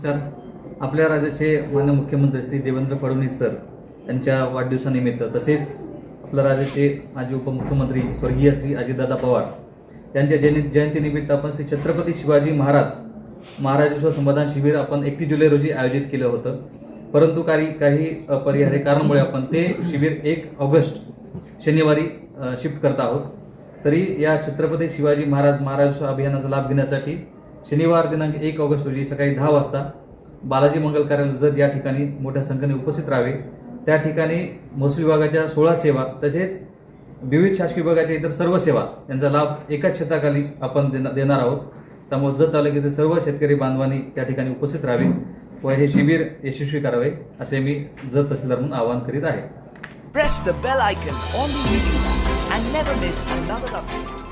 नमस्कार. आपल्या राज्याचे माननीय मुख्यमंत्री श्री देवेंद्र फडणवीस सर यांच्या वाढदिवसानिमित्त तसेच आपल्या राज्याचे माजी उपमुख्यमंत्री स्वर्गीय श्री अजितदादा पवार यांच्या जयंतीनिमित्त आपण श्री छत्रपती शिवाजी महाराजोत्सव संवर्धन शिबिर आपण 31 जुलै रोजी आयोजित केलं होतं. परंतु काही अपरिहार्य कारणामुळे आपण ते शिबिर 1 ऑगस्ट शनिवारी शिफ्ट करत आहोत. तरी या छत्रपती शिवाजी महाराजोत्सव अभियानाचा लाभ घेण्यासाठी शनिवार दिनांक 1 ऑगस्ट रोजी सकाळी 10 वाजता बालाजी मंगल कार्यालय जत या ठिकाणी मोठ्या संख्येने उपस्थित राहावे. त्या ठिकाणी महसूल विभागाच्या 16 सेवा तसेच विविध शासकीय विभागाच्या इतर सर्व सेवा यांचा लाभ एकाच छताखाली आपण देणार आहोत. त्यामुळे जत तालुक्यातील सर्व शेतकरी बांधवांनी त्या ठिकाणी उपस्थित राहावे व हे शिबिर यशस्वी करावे असे मी जत तहसीलदार म्हणून आवाहन करीत आहे. Press the bell icon on the YouTube and never miss another update.